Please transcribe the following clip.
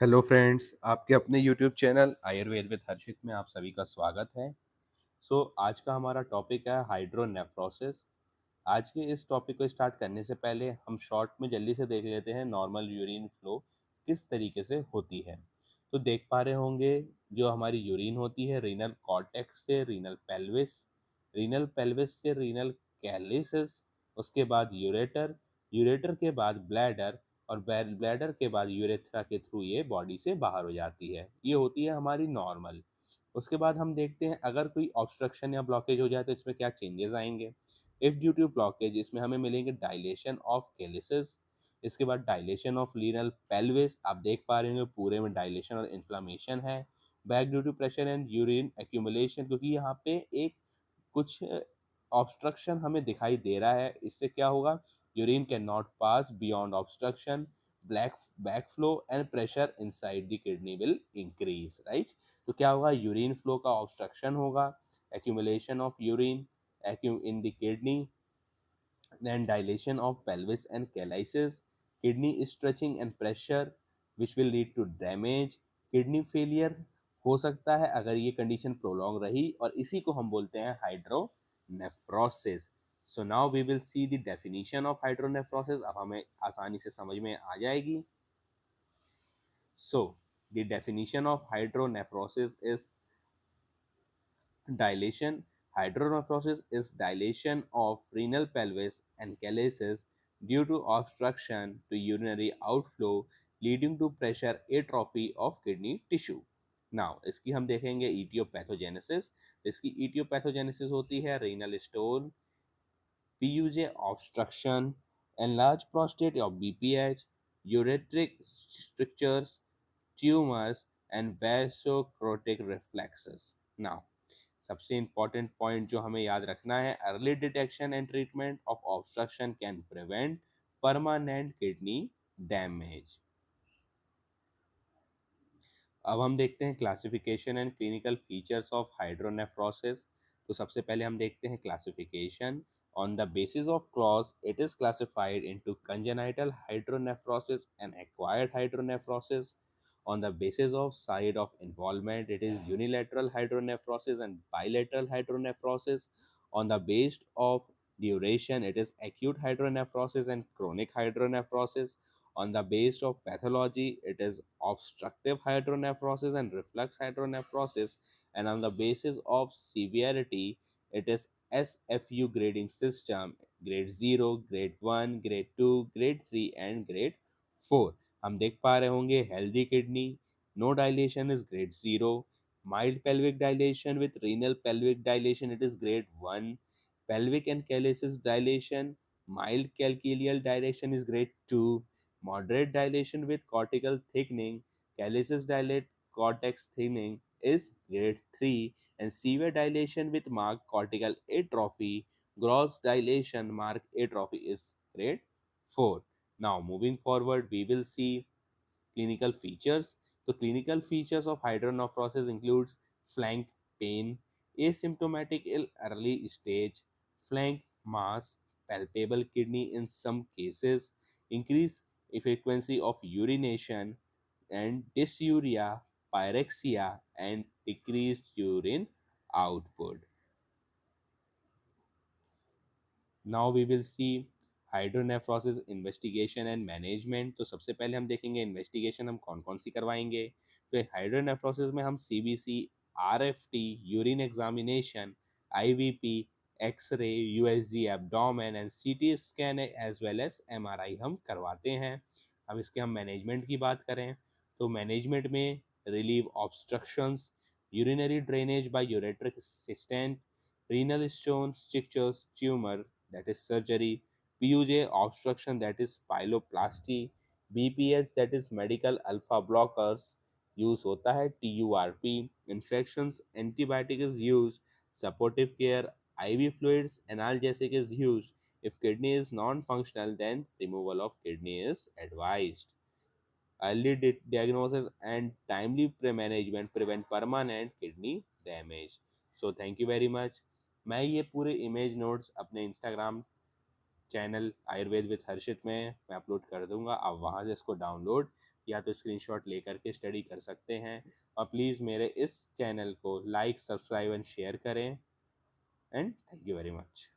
Hello friends, आपके अपने YouTube channel Ayurveda with हर्षित में आप सभी का स्वागत है। आज का हमारा टॉपिक है हाइड्रोनेफ्रोसिस। आज के इस टॉपिक को स्टार्ट करने से पहले हम शॉर्ट में जल्दी से देख लेते हैं नॉर्मल यूरिन फ्लो किस तरीके से होती है। तो देख पा रहे होंगे जो हमारी यूरिन होती है रीनल कॉर्टेक्स से रीनल पेल्विस से रीनल कैलिसिस, उसके बाद यूरेटर, यूरेटर के बाद ब्लैडर और ब्लैडर के बाद यूरेथ्रा के थ्रू ये बॉडी से बाहर हो जाती है। ये होती है हमारी नॉर्मल। उसके बाद हम देखते हैं अगर कोई ऑब्स्ट्रक्शन या ब्लॉकेज हो जाए तो इसमें क्या चेंजेस आएंगे। इफ ड्यू टू ब्लॉकेज इसमें हमें मिलेंगे डायलेशन ऑफ कैलिसिस, इसके बाद डायलेशन ऑफ लीनल पेल्विस, आप देख पा रहे होंगे पूरे में डायलेशन और इन्फ्लामेशन है। Back due to pressure and urine accumulation, क्योंकि यहाँ पे एक कुछ ऑब्स्ट्रक्शन हमें दिखाई दे रहा है, इससे क्या होगा, urine can not pass beyond obstruction, black back flow and pressure inside the kidney will increase, right. तो क्या होगा, यूरिन फ्लो का ऑब्स्ट्रक्शन होगा, accumulation of urine in the kidney, then dilation of pelvis and calyces, kidney stretching and pressure which will lead to damage, kidney failure हो सकता है अगर ये कंडीशन प्रोलॉन्ग रही, और इसी को हम बोलते हैं hydronephrosis. So now we will see the definition of hydronephrosis, अब हमें आसानी से समझ में आ जाएगी। So the definition of hydronephrosis is dilation. Hydronephrosis is dilation of renal pelvis and calyces due to obstruction to urinary outflow leading to pressure atrophy of kidney tissue. Now, इसकी हम देखेंगे etiopathogenesis। इसकी etiopathogenesis होती है renal stone, PUJ obstruction, enlarged prostate or BPH, ureteric strictures, tumors and vasochrotic reflexes. Now, सबसे important point जो हमें याद रखना है, early detection and treatment of obstruction can prevent permanent kidney damage. अब हम देखते हैं classification and clinical features of hydronephrosis. तो सबसे पहले हम देखते हैं classification. On the basis of clause it is classified into congenital hydronephrosis and acquired hydronephrosis. On the basis of site of involvement, it is unilateral hydronephrosis and bilateral hydronephrosis. On the base of duration, it is acute hydronephrosis and chronic hydronephrosis. On the base of pathology, it is obstructive hydronephrosis and reflux hydronephrosis. And on the basis of severity, it is SFU grading system, grade 0, grade 1, grade 2, grade 3 and grade 4. हम देख पा रहे होंगे healthy kidney, no dilation is grade 0, mild pelvic dilation with renal pelvic dilation it is grade 1, pelvic and calyces dilation, mild calcaneal dilation is grade 2, moderate dilation with cortical thickening, calyces dilate cortex thinning is grade 3, and severe dilation with marked cortical atrophy, gross dilation marked atrophy is grade 4. Now moving forward we will see clinical features. The clinical features of hydronephrosis includes flank pain, asymptomatic ill early stage, flank mass, palpable kidney in some cases, increased frequency of urination and dysuria, pyrexia, and decreased urine output. Now we will see hydronephrosis investigation and management. तो सबसे पहले हम देखेंगे investigation हम कौन कौन सी करवाएंगे। तो हाइड्रोनेफ्रोसिस में हम CBC, RFT, urine examination, IVP, X-ray, USG abdomen and CT scan as well as MRI हम करवाते हैं। अब इसके हम मैनेजमेंट की बात करें तो मैनेजमेंट में relieve obstructions, urinary drainage by ureteric stent, renal stones, strictures, tumor that is surgery, PUJ obstruction that is pyeloplasty, BPH that is medical alpha blockers, use होता है TURP, infections, antibiotic is used, supportive care, IV fluids, analgesic is used. If kidney is non-functional, then removal of kidney is advised. Early diagnosis and timely management prevent permanent kidney damage. So thank you very much. मैं ये पूरे image notes अपने Instagram channel Ayurveda with हर्षित में मैं upload कर दूंगा, आप वहाँ से इसको डाउनलोड या तो स्क्रीनशॉट लेकर के स्टडी कर सकते हैं। और प्लीज़ मेरे इस चैनल को लाइक, सब्सक्राइब एंड शेयर करें। And thank you very much.